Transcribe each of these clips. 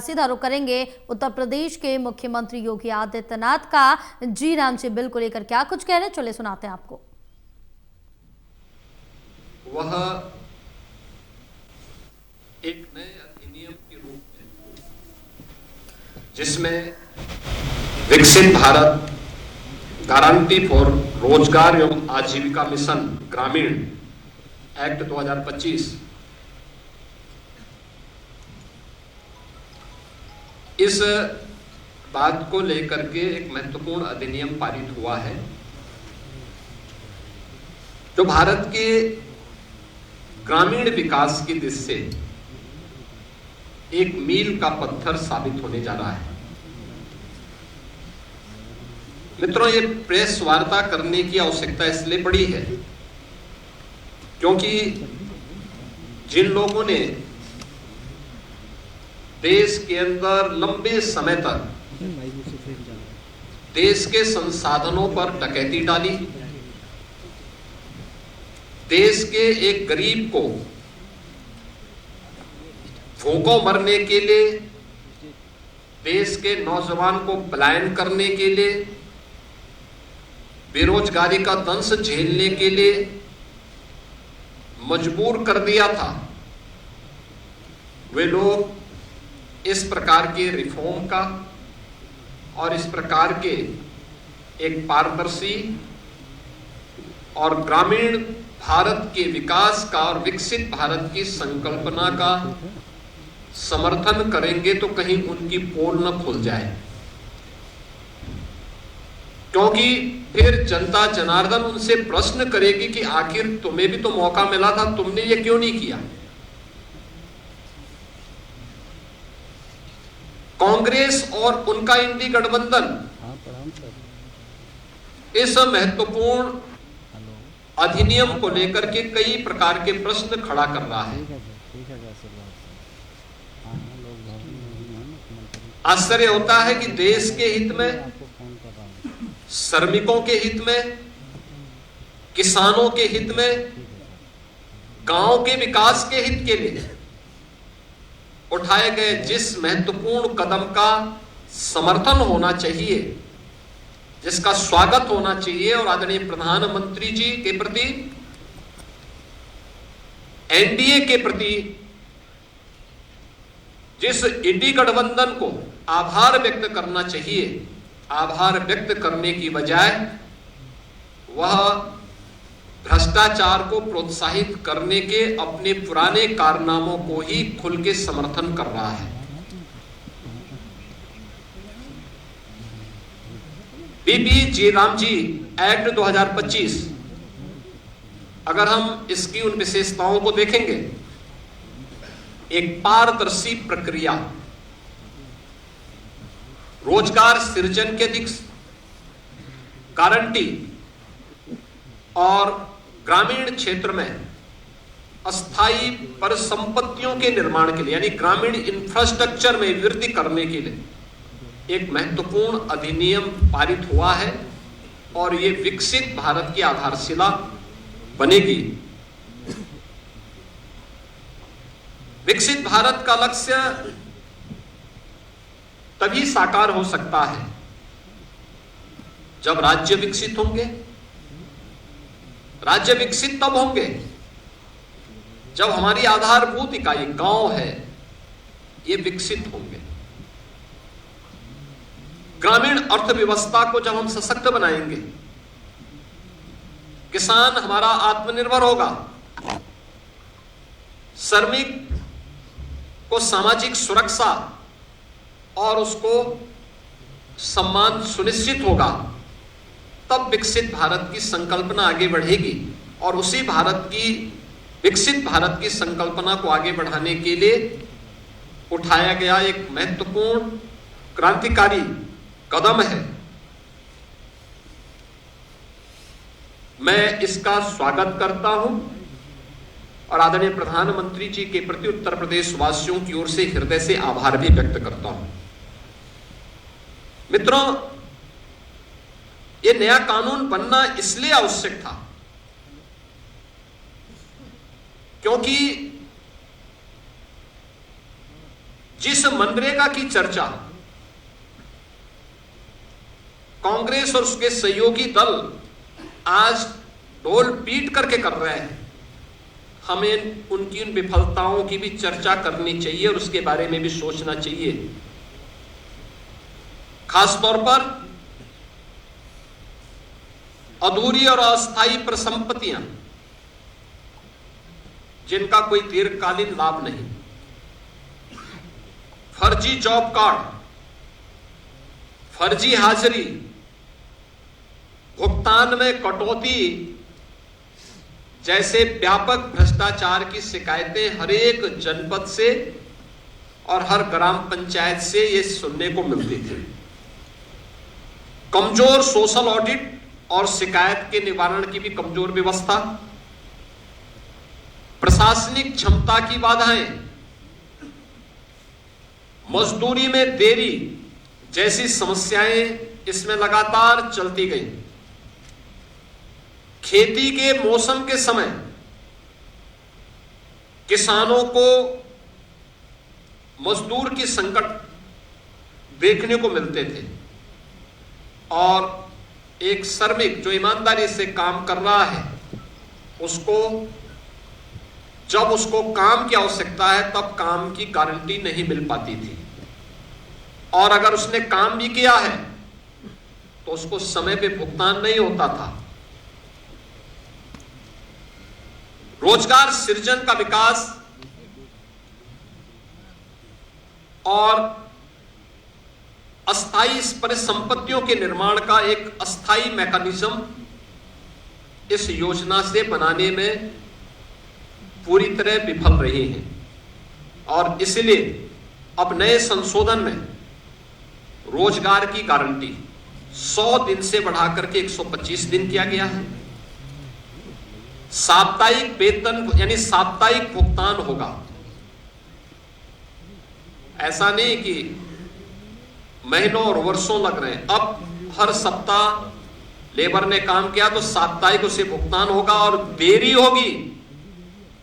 सीधा रुख करेंगे उत्तर प्रदेश के मुख्यमंत्री योगी आदित्यनाथ का। जी राम जी, बिल को लेकर क्या कुछ कह रहे हैं, चलिए सुनाते हैं आपको। वह एक नए अधिनियम के रूप में, जिसमें विकसित भारत गारंटी फॉर रोजगार एवं आजीविका मिशन ग्रामीण एक्ट 2025 इस बात को लेकर के एक महत्वपूर्ण अधिनियम पारित हुआ है, जो भारत के ग्रामीण विकास की दृष्टि से एक मील का पत्थर साबित होने जा रहा है। मित्रों, ये प्रेस वार्ता करने की आवश्यकता इसलिए पड़ी है क्योंकि जिन लोगों ने देश के अंदर लंबे समय तक देश के संसाधनों पर डकैती डाली, देश के एक गरीब को भूखों मरने के लिए, देश के नौजवान को पलायन करने के लिए, बेरोजगारी का दंश झेलने के लिए मजबूर कर दिया था, वे लोग इस प्रकार के रिफॉर्म का और इस प्रकार के एक पारदर्शी और ग्रामीण भारत के विकास का और विकसित भारत की संकल्पना का समर्थन करेंगे तो कहीं उनकी पोल न खुल जाए, क्योंकि फिर जनता जनार्दन उनसे प्रश्न करेगी कि आखिर तुम्हें भी तो मौका मिला था, तुमने ये क्यों नहीं किया। कांग्रेस और उनका इंडी गठबंधन इस महत्वपूर्ण अधिनियम को लेकर के कई प्रकार के प्रश्न खड़ा कर रहा है। आश्चर्य होता है कि देश के हित में, श्रमिकों के हित में, किसानों के हित में, गांव के विकास के हित के लिए उठाए गए जिस महत्वपूर्ण कदम का समर्थन होना चाहिए, जिसका स्वागत होना चाहिए और आदरणीय प्रधानमंत्री जी के प्रति, एनडीए के प्रति जिस इंडी गठबंधन को आभार व्यक्त करना चाहिए, आभार व्यक्त करने की बजाय वह भ्रष्टाचार को प्रोत्साहित करने के अपने पुराने कारनामों को ही खुल के समर्थन कर रहा है। जी राम जी एक्ट 2025, अगर हम इसकी उन विशेषताओं को देखेंगे, एक पारदर्शी प्रक्रिया, रोजगार सृजन के अधिक गारंटी और ग्रामीण क्षेत्र में अस्थायी परिसंपत्तियों के निर्माण के लिए, यानी ग्रामीण इंफ्रास्ट्रक्चर में वृद्धि करने के लिए एक महत्वपूर्ण अधिनियम पारित हुआ है और ये विकसित भारत की आधारशिला बनेगी। विकसित भारत का लक्ष्य तभी साकार हो सकता है जब राज्य विकसित होंगे। राज्य विकसित तब होंगे जब हमारी आधारभूत इकाई गांव है, ये विकसित होंगे। ग्रामीण अर्थव्यवस्था को जब हम सशक्त बनाएंगे, किसान हमारा आत्मनिर्भर होगा, श्रमिक को सामाजिक सुरक्षा और उसको सम्मान सुनिश्चित होगा, तब विकसित भारत की संकल्पना आगे बढ़ेगी। और उसी भारत की, विकसित भारत की संकल्पना को आगे बढ़ाने के लिए उठाया गया एक महत्वपूर्ण क्रांतिकारी कदम है। मैं इसका स्वागत करता हूं और आदरणीय प्रधानमंत्री जी के प्रति उत्तर प्रदेश वासियों की ओर से हृदय से आभार भी व्यक्त करता हूं। मित्रों, ये नया कानून बनना इसलिए आवश्यक था क्योंकि जिस मनरेगा की चर्चा कांग्रेस और उसके सहयोगी दल आज ढोल पीट करके कर रहे हैं, हमें उनकी उन विफलताओं की भी चर्चा करनी चाहिए और उसके बारे में भी सोचना चाहिए। खासतौर पर अधूरी और अस्थायी परिसंपत्तियां जिनका कोई दीर्घकालीन लाभ नहीं, फर्जी जॉब कार्ड, फर्जी हाजिरी, भुगतान में कटौती जैसे व्यापक भ्रष्टाचार की शिकायतें हर एक जनपद से और हर ग्राम पंचायत से ये सुनने को मिलती थी। कमजोर सोशल ऑडिट और शिकायत के निवारण की भी कमजोर व्यवस्था, प्रशासनिक क्षमता की बाधाएं, मजदूरी में देरी जैसी समस्याएं इसमें लगातार चलती गई। खेती के मौसम के समय किसानों को मजदूर की संकट देखने को मिलते थे और एक श्रमिक जो ईमानदारी से काम कर रहा है उसको जब उसको काम की आवश्यकता है तब काम की गारंटी नहीं मिल पाती थी, और अगर उसने काम भी किया है तो उसको समय पे भुगतान नहीं होता था। रोजगार सृजन का विकास और अस्थायी परिसंपत्तियों के निर्माण का एक अस्थायी मैकेनिज्म इस योजना से बनाने में पूरी तरह विफल रही है, और इसलिए अब नए संशोधन में रोजगार की गारंटी 100 दिन से बढ़ाकर के 125 दिन किया गया है। साप्ताहिक वेतन यानी साप्ताहिक भुगतान होगा। ऐसा नहीं कि महीनों और वर्षों लग रहे हैं, अब हर सप्ताह लेबर ने काम किया तो साप्ताहिक उसे भुगतान होगा, और देरी होगी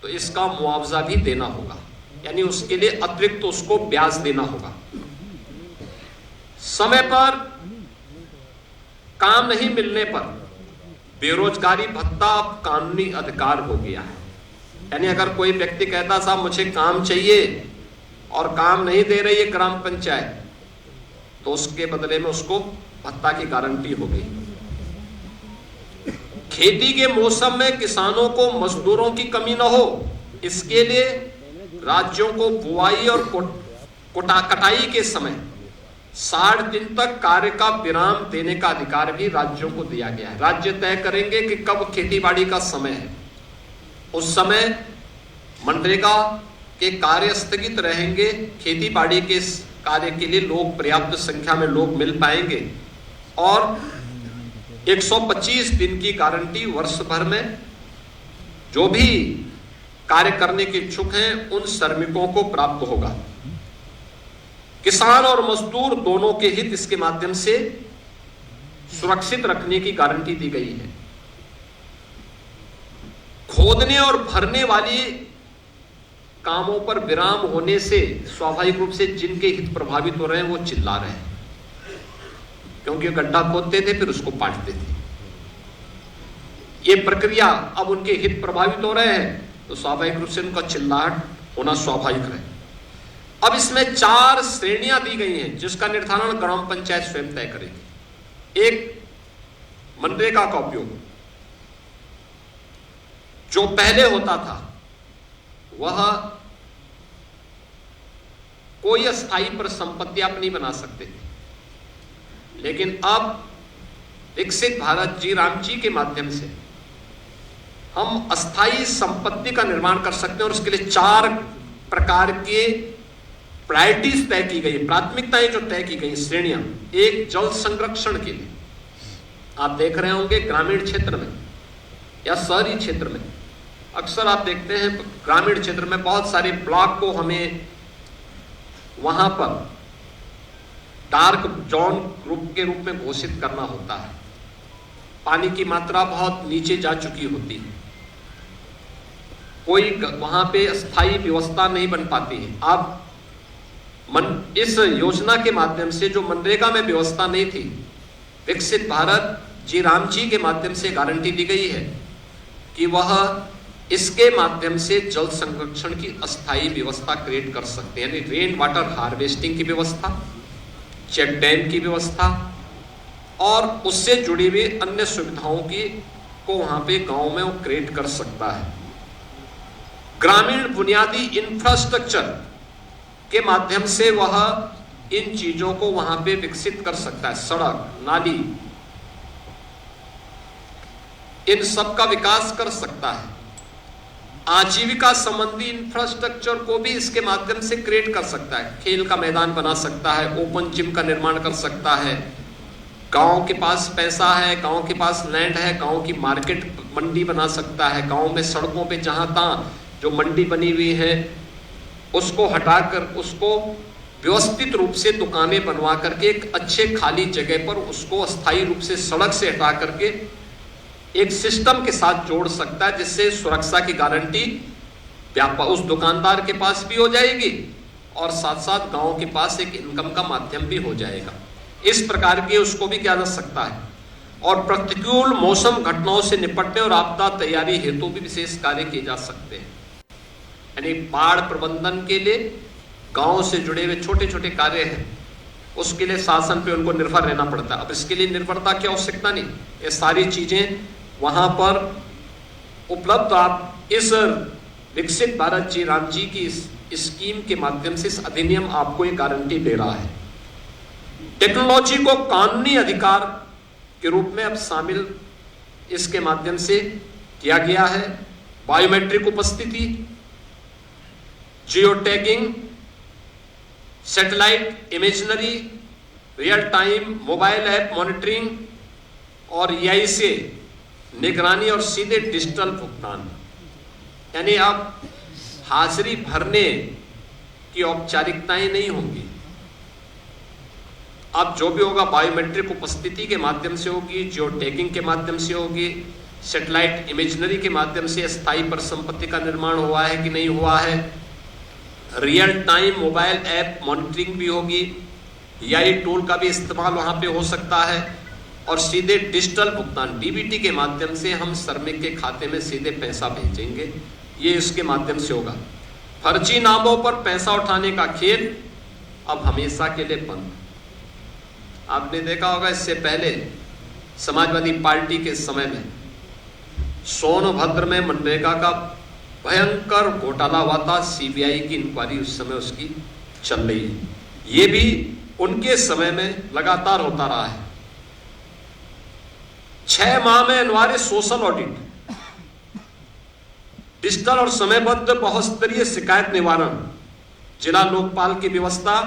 तो इसका मुआवजा भी देना होगा, यानी उसके लिए अतिरिक्त उसको ब्याज देना होगा। समय पर काम नहीं मिलने पर बेरोजगारी भत्ता अब कानूनी अधिकार हो गया है। यानी अगर कोई व्यक्ति कहता साहब मुझे काम चाहिए और काम नहीं दे रही है ग्राम पंचायत, तो उसके बदले में उसको भत्ता की गारंटी हो गई। खेती के मौसम में किसानों को मजदूरों की कमी न हो, इसके लिए राज्यों को बुआई और कटाई के समय 60 दिन तक कार्य का विराम देने का अधिकार भी राज्यों को दिया गया है। राज्य तय करेंगे कि कब खेतीबाड़ी का समय है, उस समय मनरेगा के कार्य स्थगित रहेंगे, खेतीबाड़ी के कार्य के लिए लोग पर्याप्त संख्या में लोग मिल पाएंगे, और 125 दिन की गारंटी वर्ष भर में जो भी कार्य करने के इच्छुक हैं उन श्रमिकों को प्राप्त होगा। किसान और मजदूर दोनों के हित इसके माध्यम से सुरक्षित रखने की गारंटी दी गई है। खोदने और भरने वाली कामों पर विराम होने से स्वाभाविक रूप से जिनके हित प्रभावित हो रहे हैं वो चिल्ला रहे हैं, क्योंकि गड्ढा खोदते थे फिर उसको पाटते थे। ये प्रक्रिया अब उनके हित प्रभावित हो रहे हैं तो स्वाभाविक रूप से उनका चिल्लाहट होना स्वाभाविक है। अब इसमें 4 श्रेणियां दी गई हैं जिसका निर्धारण ग्राम पंचायत स्वयं तय करेगी। एक, मनरेगा का उपयोग जो पहले होता था वह कोई अस्थायी पर संपत्ति आप नहीं बना सकते थे, लेकिन अब विकसित भारत जी राम जी के माध्यम से हम अस्थायी संपत्ति का निर्माण कर सकते हैं, और उसके लिए 4 प्रकार के प्रायोरिटीज तय की गई, प्राथमिकताएं जो तय की गई, श्रेणियां। एक, जल संरक्षण के लिए आप देख रहे होंगे ग्रामीण क्षेत्र में या शहरी क्षेत्र में अक्सर आप देखते हैं ग्रामीण क्षेत्र में बहुत सारे ब्लॉक को हमें वहां पर डार्क जोन ग्रुप के रूप में घोषित करना होता है। पानी की मात्रा बहुत नीचे जा चुकी होती है, कोई वहां पे स्थायी व्यवस्था नहीं बन पाती है। अब इस योजना के माध्यम से जो मनरेगा में व्यवस्था नहीं थी, विकसित भारत जी राम जी के माध्यम से गारंटी दी गई है कि वह इसके माध्यम से जल संरक्षण की अस्थायी व्यवस्था क्रिएट कर सकते हैं, यानी रेन वाटर हार्वेस्टिंग की व्यवस्था, चेक डैम की व्यवस्था और उससे जुड़ी हुई अन्य सुविधाओं को वहां पे गांव में वो क्रिएट कर सकता है। ग्रामीण बुनियादी इंफ्रास्ट्रक्चर के माध्यम से वह इन चीजों को वहां पे विकसित कर सकता है, सड़क, नाली, इन सब का विकास कर सकता है। आजीविका संबंधी इंफ्रास्ट्रक्चर को भी इसके माध्यम से क्रिएट कर सकता है, खेल का मैदान बना सकता है, ओपन जिम का निर्माण कर सकता है। गांव के पास पैसा है, गांव के पास लैंड है, गांव की मार्केट मंडी बना सकता है। गांव में सड़कों पे जहां तहां जो मंडी बनी हुई है उसको हटाकर उसको व्यवस्थित रूप से दुकानें बनवा करके एक अच्छे खाली जगह पर उसको अस्थायी रूप से सड़क से हटा करके एक सिस्टम के साथ जोड़ सकता है, जिससे सुरक्षा की गारंटी उस दुकानदार के पास भी हो जाएगी और साथ साथ गांव के पास एक इनकम का माध्यम भी हो जाएगा। इस प्रकार के उसको भी किया जा सकता है। और प्रतिकूल मौसम घटनाओं से निपटने और आपदा तैयारी हेतु भी विशेष कार्य किए जा सकते हैं, यानी बाढ़ प्रबंधन के लिए गांव से जुड़े हुए छोटे छोटे कार्य हैं, उसके लिए शासन पे उनको निर्भर रहना पड़ता है। अब इसके लिए निर्भरता की आवश्यकता नहीं, ये सारी चीजें वहां पर उपलब्ध। आप इस विकसित भारत जी राम जी की इस स्कीम के माध्यम से इस अधिनियम आपको एक गारंटी दे रहा है। टेक्नोलॉजी को कानूनी अधिकार के रूप में अब शामिल इसके माध्यम से किया गया है। बायोमेट्रिक उपस्थिति, geo tagging, satellite imaginary, real time mobile app monitoring और एआई से निगरानी और सीधे डिजिटल भुगतान, यानी अब हाजिरी भरने की औपचारिकताएं नहीं होंगी। अब जो भी होगा बायोमेट्रिक उपस्थिति के माध्यम से होगी, जियो टैगिंग के माध्यम से होगी, सैटेलाइट इमेजनरी के माध्यम से स्थायी परिसंपत्ति का निर्माण हुआ है कि नहीं हुआ है, real time mobile app monitoring भी होगी, एआई टूल का भी इस्तेमाल वहां पे हो सकता है और सीधे डिजिटल भुगतान डीबीटी के माध्यम से हम श्रमिक के खाते में सीधे पैसा भेजेंगे, ये इसके माध्यम से होगा। फर्जी नामों पर पैसा उठाने का खेल अब हमेशा के लिए बंद। आपने देखा होगा इससे पहले समाजवादी पार्टी के समय में सोनभद्र में मनरेगा का भयंकर घोटाला हुआ था, सीबीआई की इंक्वायरी उस समय उसकी चल रही है। ये भी उनके समय में लगातार होता रहा है। 6 माह में अनिवार्य सोशल ऑडिट, डिजिटल और समयबद्ध बहुस्तरीय शिकायत निवारण, जिला लोकपाल की व्यवस्था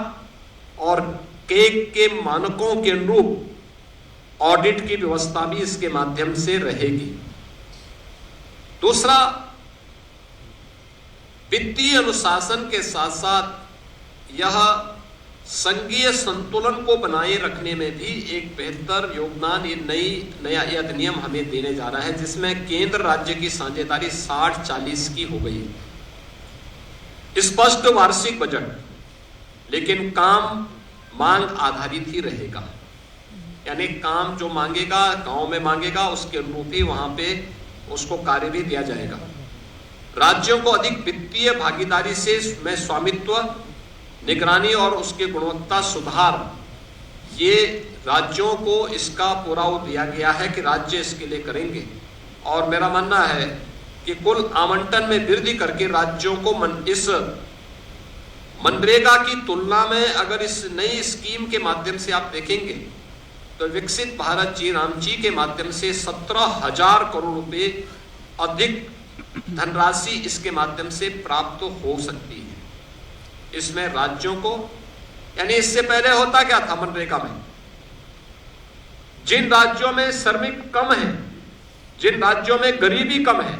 और केक के मानकों के अनुरूप ऑडिट की व्यवस्था भी इसके माध्यम से रहेगी। दूसरा, वित्तीय अनुशासन के साथ साथ यह संघीय संतुलन को बनाए रखने में भी एक बेहतर योगदान ये नया अधिनियम हमें देने जा रहा है, जिसमें केंद्र राज्य की साझेदारी 60-40 की हो गई है। स्पष्ट वार्षिक बजट, लेकिन काम मांग आधारित ही रहेगा, यानी काम जो मांगेगा गांव में मांगेगा उसके अनुरूप ही वहां पे उसको कार्य भी दिया जाएगा। राज्यों को अधिक वित्तीय भागीदारी से में स्वामित्व, निगरानी और उसके गुणवत्ता सुधार, ये राज्यों को इसका पूरा वो दिया गया है कि राज्य इसके लिए करेंगे। और मेरा मानना है कि कुल आवंटन में वृद्धि करके राज्यों को इस मनरेगा की तुलना में अगर इस नई स्कीम के माध्यम से आप देखेंगे तो विकसित भारत जी राम जी के माध्यम से 17,000 करोड़ रुपए अधिक धनराशि इसके माध्यम से प्राप्त हो सकती है। इसमें राज्यों को, यानी इससे पहले होता क्या था मनरेगा में, जिन राज्यों में श्रमिक कम है, जिन राज्यों में गरीबी कम है,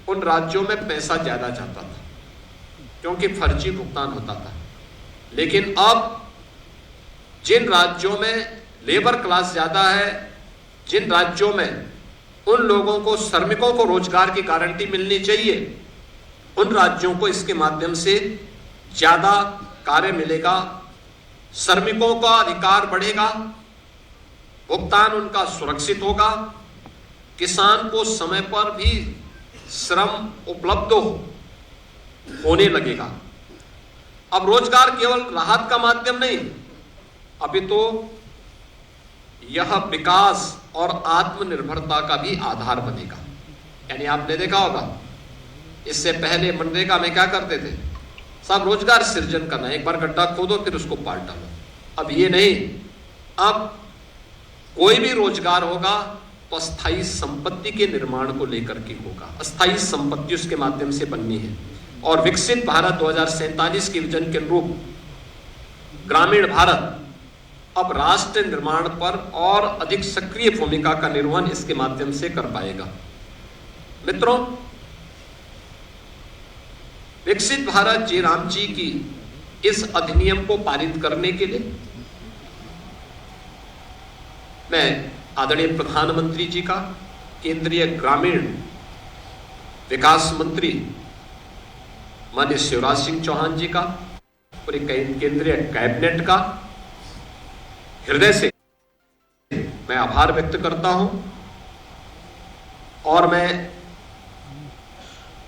उन राज्यों में पैसा ज्यादा जाता था क्योंकि फर्जी भुगतान होता था। लेकिन अब जिन राज्यों में लेबर क्लास ज्यादा है, जिन राज्यों में उन लोगों को, श्रमिकों को रोजगार की गारंटी मिलनी चाहिए, उन राज्यों को इसके माध्यम से ज्यादा कार्य मिलेगा, श्रमिकों का अधिकार बढ़ेगा, भुगतान उनका सुरक्षित होगा, किसान को समय पर भी श्रम उपलब्ध होने लगेगा। अब रोजगार केवल राहत का माध्यम नहीं, अभी तो यह विकास और आत्मनिर्भरता का भी आधार बनेगा। यानी आपने देखा होगा, इससे पहले मनरेगा में क्या करते थे, सब रोजगार सृजन करना, एक बार गड्ढा खोदो फिर उसको पाट डालो। अब ये नहीं, अब कोई भी रोजगार होगा तो अस्थायी संपत्ति के निर्माण को लेकर के होगा, अस्थायी संपत्ति उसके माध्यम से बननी है। और विकसित भारत 2047 के विजन के अनुरूप ग्रामीण भारत अब राष्ट्र निर्माण पर और अधिक सक्रिय भूमिका का निर्वहन इसके माध्यम से कर पाएगा। मित्रों, विकसित भारत जी राम जी की इस अधिनियम को पारित करने के लिए मैं आदरणीय प्रधानमंत्री जी का, केंद्रीय ग्रामीण विकास मंत्री माननीय शिवराज सिंह चौहान जी का, पूरे केंद्रीय कैबिनेट का हृदय से मैं आभार व्यक्त करता हूं। और मैं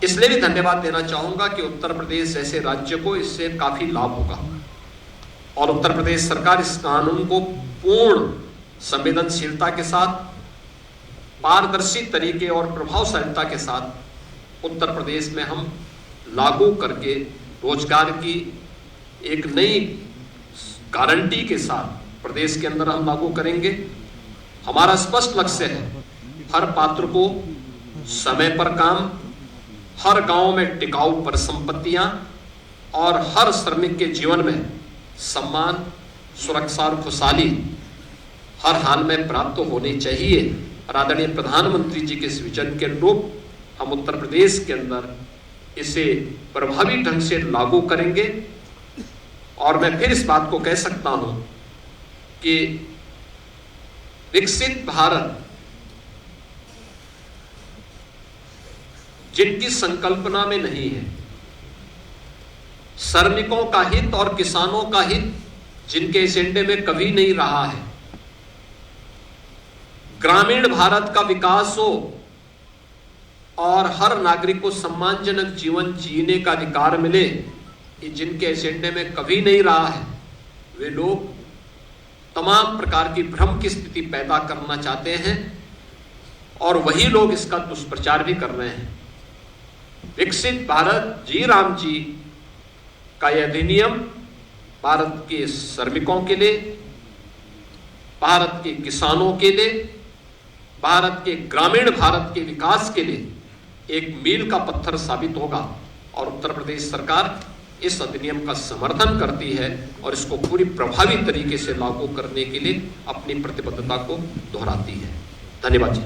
इसलिए भी धन्यवाद देना चाहूंगा कि उत्तर प्रदेश जैसे राज्य को इससे काफी लाभ होगा और उत्तर प्रदेश सरकार इस कानून को पूर्ण संवेदनशीलता के साथ, पारदर्शी तरीके और प्रभावशीलता के साथ उत्तर प्रदेश में हम लागू करके रोजगार की एक नई गारंटी के साथ प्रदेश के अंदर हम लागू करेंगे। हमारा स्पष्ट लक्ष्य है, हर पात्र को समय पर काम, हर गांव में टिकाऊ परिसंपत्तियां और हर श्रमिक के जीवन में सम्मान, सुरक्षा और खुशहाली हर हाल में प्राप्त होनी चाहिए। और आदरणीय प्रधानमंत्री जी के इस विजन के अनुरूप हम उत्तर प्रदेश के अंदर इसे प्रभावी ढंग से लागू करेंगे। और मैं फिर इस बात को कह सकता हूं कि विकसित भारत जिनकी संकल्पना में नहीं है, श्रमिकों का हित और किसानों का हित जिनके एजेंडे में कभी नहीं रहा है, ग्रामीण भारत का विकास हो और हर नागरिक को सम्मानजनक जीवन जीने का अधिकार मिले, ये जिनके एजेंडे में कभी नहीं रहा है, वे लोग तमाम प्रकार की भ्रम की स्थिति पैदा करना चाहते हैं और वही लोग इसका दुष्प्रचार भी कर रहे हैं। विकसित भारत जी राम जी का यह अधिनियम भारत के श्रमिकों के लिए, भारत के किसानों के लिए, भारत के ग्रामीण भारत के विकास के लिए एक मील का पत्थर साबित होगा। और उत्तर प्रदेश सरकार इस अधिनियम का समर्थन करती है और इसको पूरी प्रभावी तरीके से लागू करने के लिए अपनी प्रतिबद्धता को दोहराती है। धन्यवाद जी।